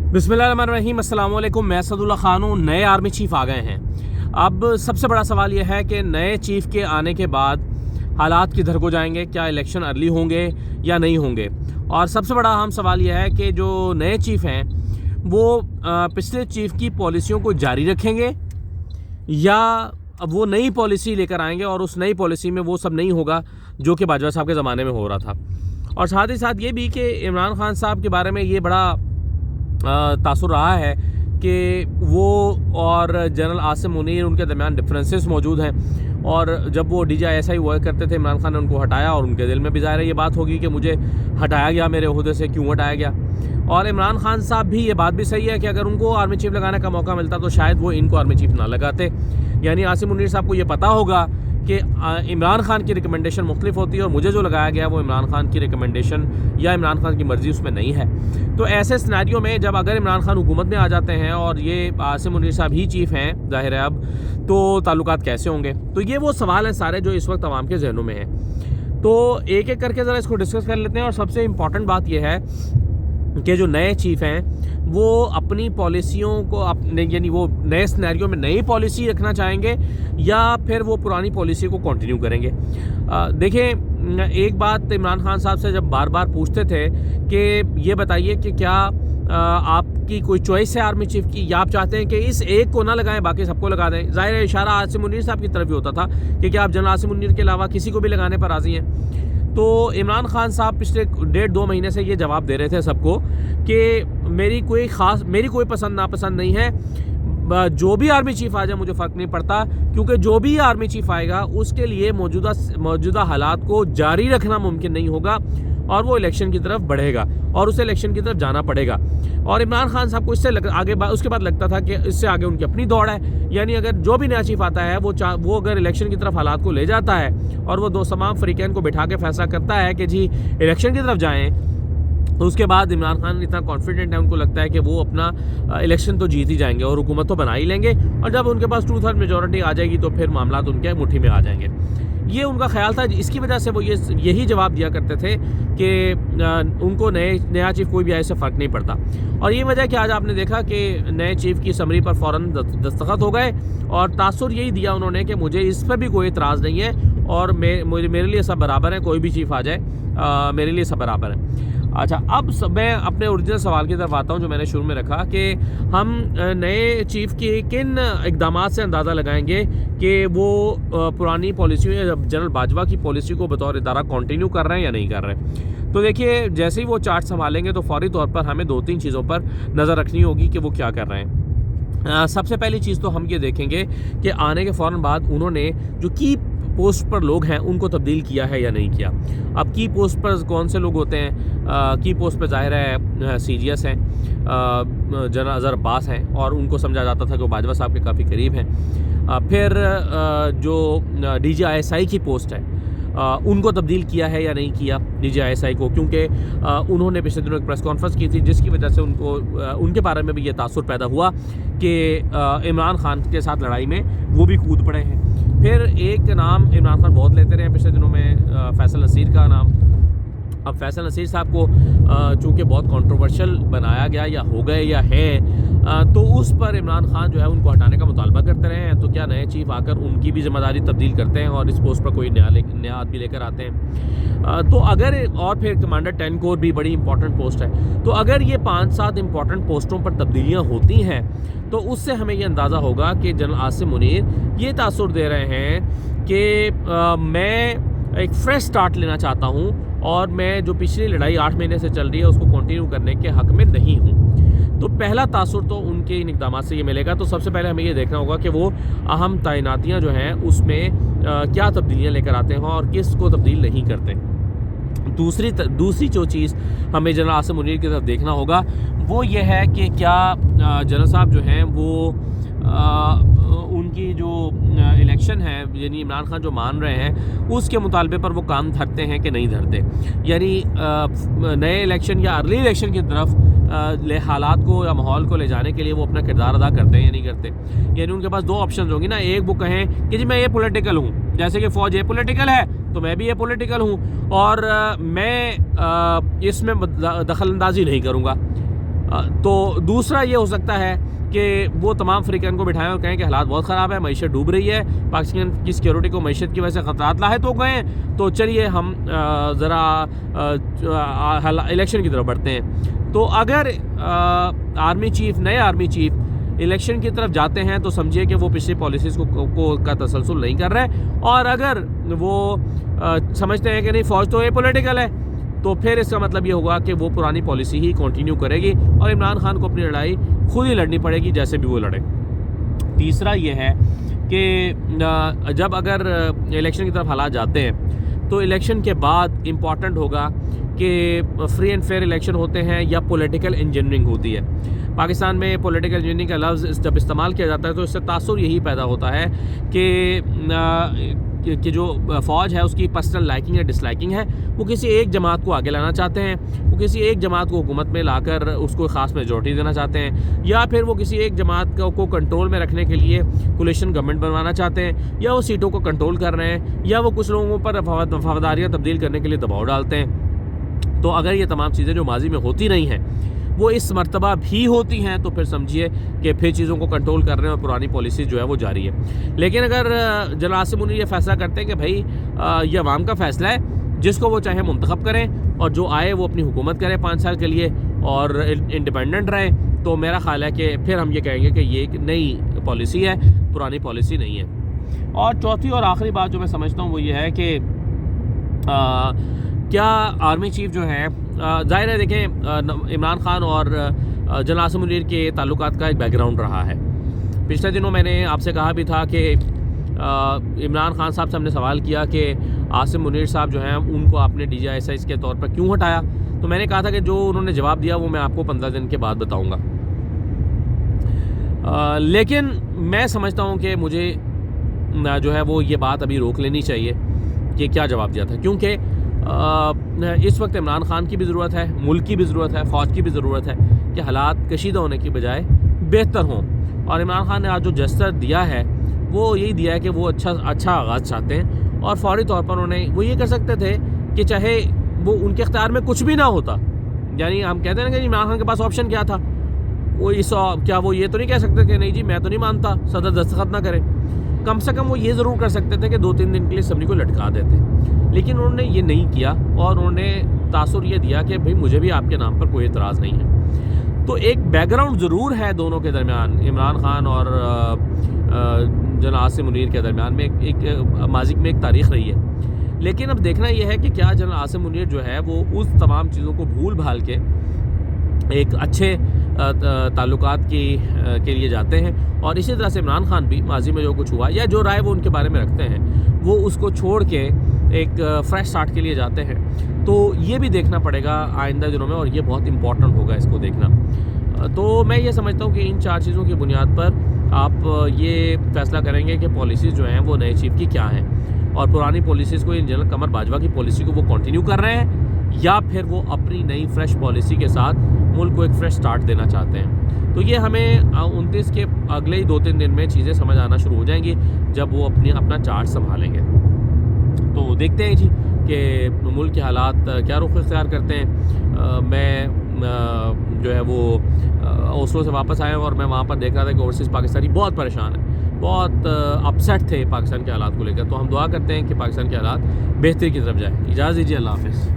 बिस्मिल्लाहिर्रहमानिर्रहीम, अस्सलाम वालेकुम। मैं असदुल्ला खान हूँ। नए आर्मी चीफ़ आ गए हैं। अब सबसे बड़ा सवाल यह है कि नए चीफ़ के आने के बाद हालात किधर को जाएंगे, क्या इलेक्शन अर्ली होंगे या नहीं होंगे। और सबसे बड़ा अहम सवाल यह है कि जो नए चीफ़ हैं वो पिछले चीफ़ की पॉलिसियों को जारी रखेंगे या अब वो नई पॉलिसी लेकर आएंगे और उस नई पॉलिसी में वो सब नहीं होगा जो कि बाजवा साहब के ज़माने में हो रहा था। और साथ ही साथ ये भी कि इमरान खान साहब के बारे में ये बड़ा तासुर रहा है कि वो और जनरल आसिम मुनीर उनके दरमियान डिफरेंसेस मौजूद हैं। और जब वो DGI वर्क करते थे, इमरान खान ने उनको हटाया और उनके दिल में भी ज़ाहिर है ये बात होगी कि मुझे हटाया गया, मेरे ओहदे से क्यों हटाया गया। और इमरान खान साहब भी ये बात भी सही है कि अगर उनको आर्मी चीफ़ लगाने का मौका मिलता तो शायद वो इनको आर्मी चीफ़ ना लगाते। यानी आसिम मुनीर साहब को ये पता होगा कि इमरान खान की रिकमेंडेशन मुख्तलिफ होती है और मुझे जो लगाया गया वो इमरान खान की रिकमेंडेशन या इमरान खान की मर्ज़ी उसमें नहीं है। तो ऐसे सिनेरियो में जब अगर इमरान खान हुकूमत में आ जाते हैं और ये आसिम मुनीर साहब ही चीफ़ हैं ज़ाहिर है अब, तो ताल्लुकात कैसे होंगे। तो ये वो सवाल हैं सारे जो इस वक्त आवाम के जहनों में हैं। तो एक एक करके ज़रा इसको डिस्कस कर लेते हैं। और सबसे इम्पॉर्टेंट बात यह है कि जो नए चीफ़ हैं वो अपनी पॉलिसियों को अपने यानी वो नए सिनेरियो में नई पॉलिसी रखना चाहेंगे या फिर वो पुरानी पॉलिसी को कंटिन्यू करेंगे। देखें, एक बात इमरान खान साहब से जब बार बार पूछते थे कि ये बताइए कि क्या आपकी कोई चॉइस है आर्मी चीफ़ की, या आप चाहते हैं कि इस एक को ना लगाएं बाकी सबको लगा दें। ज़ाहिर है इशारा आसिम मुनीर साहब की तरफ ही होता था कि क्या आप जनरल आसिम मुनीर के अलावा किसी को भी लगाने पर राज़ी हैं। तो इमरान खान साहब पिछले 1.5-2 महीने से ये जवाब दे रहे थे सबको कि मेरी कोई पसंद नापसंद नहीं है, जो भी आर्मी चीफ़ आ जाए मुझे फ़र्क नहीं पड़ता, क्योंकि जो भी आर्मी चीफ़ आएगा उसके लिए मौजूदा हालात को जारी रखना मुमकिन नहीं होगा और वो इलेक्शन की तरफ बढ़ेगा और उसे इलेक्शन की तरफ जाना पड़ेगा। और इमरान खान साहब को इससे उसके बाद लगता था कि इससे आगे उनकी अपनी दौड़ है। यानी अगर जो भी नया चीफ़ आता है वो अगर इलेक्शन की तरफ हालात को ले जाता है और वो तमाम फरीकैन को बिठा के फैसला करता है कि जी इलेक्शन की तरफ जाएँ, तो उसके बाद इमरान खान इतना कॉन्फिडेंट है, उनको लगता है कि वो अपना इलेक्शन तो जीत ही जाएंगे और हुकूमत तो बना ही लेंगे और जब उनके पास 2/3 मेजॉरिटी आ जाएगी तो फिर मामला उनके मुट्ठी में आ जाएंगे। ये उनका ख्याल था। इसकी वजह से वो यही जवाब दिया करते थे कि उनको नया चीफ़ कोई भी आए से फ़र्क नहीं पड़ता। और ये वजह कि आज आपने देखा कि नए चीफ़ की समरी पर फ़ौरन दस्तखत हो गए और तासुर यही दिया उन्होंने कि मुझे इस पर भी कोई एतराज़ नहीं है और मेरे लिए सब बराबर है, कोई भी चीफ़ आ जाए मेरे लिए सब बराबर है। अच्छा, अब मैं अपने ओरिजिनल सवाल की तरफ आता हूँ जो मैंने शुरू में रखा कि हम नए चीफ़ के किन इक़दामात से अंदाज़ा लगाएंगे कि वो पुरानी पॉलिसी या जनरल बाजवा की पॉलिसी को बतौर इदारा कंटिन्यू कर रहे हैं या नहीं कर रहे हैं। तो देखिए, जैसे ही वो चार्ट संभालेंगे तो फौरी तौर पर हमें 2-3 चीज़ों पर नज़र रखनी होगी कि वो क्या कर रहे हैं। सबसे पहली चीज़ तो हम ये देखेंगे कि आने के फ़ौरन बाद उन्होंने जो की पोस्ट पर लोग हैं उनको तब्दील किया है या नहीं किया। अब की पोस्ट पर कौन से लोग होते हैं? की पोस्ट पर ज़ाहिर है CGS हैं, जनरल अज़हर अब्बास हैं और उनको समझा जाता था कि वो बाजवा साहब के काफ़ी करीब हैं। फिर जो DGI की पोस्ट है उनको तब्दील किया है या नहीं किया DGI को, क्योंकि उन्होंने पिछले दिनों एक प्रेस कॉन्फ्रेंस की थी जिसकी वजह से उनके बारे में भी ये तासुर पैदा हुआ कि इमरान खान के साथ लड़ाई में वो भी कूद पड़े हैं। फिर एक नाम इमरान खान बहुत लेते रहे पिछले दिनों में, फैसल नसीर का नाम। अब फैसल नसीर साहब को चूँकि बहुत कंट्रोवर्शियल बनाया गया या हो गए या हैं, तो उस पर इमरान खान जो है उनको हटाने का मुतालबा करते रहे हैं। तो क्या नए चीफ़ आकर उनकी भी ज़िम्मेदारी तब्दील करते हैं और इस पोस्ट पर कोई नया आदमी लेकर आते हैं? तो अगर और फिर कमांडर 10 कोर भी बड़ी इंपॉर्टेंट पोस्ट है। तो अगर ये 5-7 इंपॉर्टेंट पोस्टों पर तब्दीलियाँ होती हैं तो उससे हमें ये अंदाज़ा होगा कि जनरल आसिम मुनीर ये तासुर दे रहे हैं कि मैं एक फ्रेश स्टार्ट लेना चाहता हूँ और मैं जो पिछली लड़ाई 8 महीने से चल रही है उसको कंटिन्यू करने के हक़ में नहीं हूँ। तो पहला तासुर तो उनके इन इक़दामात से ये मिलेगा। तो सबसे पहले हमें ये देखना होगा कि वो अहम तैनातियाँ जो हैं उसमें क्या तब्दीलियाँ लेकर आते हैं और किस को तब्दील नहीं करते। दूसरी जो चीज़ हमें जनरल आसिम मुनीर की तरफ देखना होगा वो ये है कि क्या जनरल साहब जो हैं वो उनकी जो इलेक्शन है यानी इमरान खान जो मान रहे हैं उसके मुतालबे पर वो काम धरते हैं कि नहीं धरते। यानी नए इलेक्शन या अर्ली इलेक्शन की तरफ हालात को या माहौल को ले जाने के लिए वो अपना किरदार अदा करते हैं या नहीं करते। यानी उनके पास 2 ऑप्शन होंगे ना, एक वो कहें कि जी मैं ये पॉलिटिकल हूँ, जैसे कि फ़ौज ये पॉलिटिकल है तो मैं भी ये पॉलिटिकल हूँ और मैं इसमें दखल अंदाजी नहीं करूँगा। تو دوسرا یہ ہو سکتا ہے کہ وہ تمام فریقین کو بٹھائیں اور کہیں کہ حالات بہت خراب ہے, معیشت ڈوب رہی ہے, پاکستان کی سیکیورٹی کو معیشت کی وجہ سے خطرات لاحق ہو گئے ہیں, تو چلیے ہم ذرا الیکشن کی طرف بڑھتے ہیں. تو اگر نئے آرمی چیف الیکشن کی طرف جاتے ہیں تو سمجھیے کہ وہ پچھلی پالیسیز کو کا تسلسل نہیں کر رہے, اور اگر وہ سمجھتے ہیں کہ نہیں فوج تو یہ پولیٹیکل ہے, تو پھر اس کا مطلب یہ ہوگا کہ وہ پرانی پالیسی ہی کنٹینیو کرے گی اور عمران خان کو اپنی لڑائی خود ہی لڑنی پڑے گی جیسے بھی وہ لڑے. تیسرا یہ ہے کہ جب اگر الیکشن کی طرف حالات جاتے ہیں تو الیکشن کے بعد امپورٹنٹ ہوگا کہ فری اینڈ فیئر الیکشن ہوتے ہیں یا پولیٹیکل انجینئرنگ ہوتی ہے. پاکستان میں پولیٹیکل انجینئرنگ کا لفظ جب استعمال کیا جاتا ہے تو اس سے تاثر یہی پیدا ہوتا ہے کہ جو فوج ہے اس کی پرسنل لائکنگ یا ڈس لائکنگ ہے, وہ کسی ایک جماعت کو آگے لانا چاہتے ہیں, وہ کسی ایک جماعت کو حکومت میں لا کر اس کو خاص میجورٹی دینا چاہتے ہیں, یا پھر وہ کسی ایک جماعت کو کنٹرول میں رکھنے کے لیے کولیشن گورنمنٹ بنوانا چاہتے ہیں, یا وہ سیٹوں کو کنٹرول کر رہے ہیں, یا وہ کچھ لوگوں پر وفاداریاں تبدیل کرنے کے لیے دباؤ ڈالتے ہیں. تو اگر یہ تمام چیزیں جو ماضی میں ہوتی نہیں ہیں وہ اس مرتبہ بھی ہوتی ہیں تو پھر سمجھیے کہ پھر چیزوں کو کنٹرول کر رہے ہیں اور پرانی پالیسی جو ہے وہ جاری ہے. لیکن اگر جنرل عاصم منیر یہ فیصلہ کرتے ہیں کہ بھائی یہ عوام کا فیصلہ ہے, جس کو وہ چاہے منتخب کریں اور جو آئے وہ اپنی حکومت کرے 5 سال کے لیے اور انڈیپینڈنٹ رہے, تو میرا خیال ہے کہ پھر ہم یہ کہیں گے کہ یہ ایک نئی پالیسی ہے, پرانی پالیسی نہیں ہے. اور چوتھی اور آخری بات جو میں سمجھتا ہوں وہ یہ ہے کہ کیا آرمی چیف جو ہے, ظاہر ہے دیکھیں عمران خان اور جنرل عاصم منیر کے تعلقات کا ایک بیک گراؤنڈ رہا ہے. پچھلے دنوں میں نے آپ سے کہا بھی تھا کہ عمران خان صاحب سے ہم نے سوال کیا کہ عاصم منیر صاحب جو ہیں ان کو آپ نے D G I S I کے طور پر کیوں ہٹایا, تو میں نے کہا تھا کہ جو انہوں نے جواب دیا وہ میں آپ کو 15 دن کے بعد بتاؤں گا. لیکن میں سمجھتا ہوں کہ مجھے جو ہے وہ یہ بات ابھی روک لینی چاہیے کہ کیا جواب دیا تھا, کیونکہ اس وقت عمران خان کی بھی ضرورت ہے, ملک کی بھی ضرورت ہے, فوج کی بھی ضرورت ہے کہ حالات کشیدہ ہونے کی بجائے بہتر ہوں. اور عمران خان نے آج جو جسٹر دیا ہے وہ یہی دیا ہے کہ وہ اچھا آغاز چاہتے ہیں, اور فوری طور پر انہوں نے وہ یہ کر سکتے تھے کہ چاہے وہ ان کے اختیار میں کچھ بھی نہ ہوتا, یعنی ہم کہتے ہیں کہ عمران خان کے پاس آپشن کیا تھا, وہ کیا وہ یہ تو نہیں کہہ سکتے کہ نہیں جی میں تو نہیں مانتا صدر دستخط نہ کرے. کم سے کم وہ یہ ضرور کر سکتے تھے کہ 2-3 دن کے لیے اسمبلی کو لٹکا دیتے, لیکن انہوں نے یہ نہیں کیا اور انہوں نے تاثر یہ دیا کہ بھئی مجھے بھی آپ کے نام پر کوئی اعتراض نہیں ہے. تو ایک بیک گراؤنڈ ضرور ہے دونوں کے درمیان, عمران خان اور جنرل عاصم منیر کے درمیان میں ایک ماضی میں ایک تاریخ رہی ہے. لیکن اب دیکھنا یہ ہے کہ کیا جنرل عاصم منیر جو ہے وہ اس تمام چیزوں کو بھول بھال کے ایک اچھے تعلقات کے لیے جاتے ہیں, اور اسی طرح سے عمران خان بھی ماضی میں جو کچھ ہوا یا جو رائے وہ ان کے بارے میں رکھتے ہیں وہ اس کو چھوڑ کے ایک فریش سٹارٹ کے لیے جاتے ہیں. تو یہ بھی دیکھنا پڑے گا آئندہ دنوں میں, اور یہ بہت امپورٹنٹ ہوگا اس کو دیکھنا. تو میں یہ سمجھتا ہوں کہ ان 4 چیزوں کی بنیاد پر آپ یہ فیصلہ کریں گے کہ پالیسیز جو ہیں وہ نئے چیف کی کیا ہیں, اور پرانی پالیسیز کو جنرل قمر باجوہ کی پالیسی کو وہ کنٹینیو کر رہے ہیں یا پھر وہ اپنی نئی فریش پالیسی کے ساتھ ملک کو ایک فریش سٹارٹ دینا چاہتے ہیں. تو یہ ہمیں 29 کے اگلے ہی 2-3 دن میں چیزیں سمجھ آنا شروع ہو جائیں گی جب وہ اپنا چارج سنبھالیں گے. تو دیکھتے ہیں جی کہ ملک کے حالات کیا رخ اختیار کرتے ہیں. میں جو ہے وہ اوسلو سے واپس آیا ہوں اور میں وہاں پر دیکھ رہا تھا کہ اوورسیز پاکستانی بہت پریشان ہیں, بہت اپسیٹ تھے پاکستان کے حالات کو لے کر. تو ہم دعا کرتے ہیں کہ پاکستان کے حالات بہتری کی طرف جائیں. اجازت دیجیے, اللہ حافظ.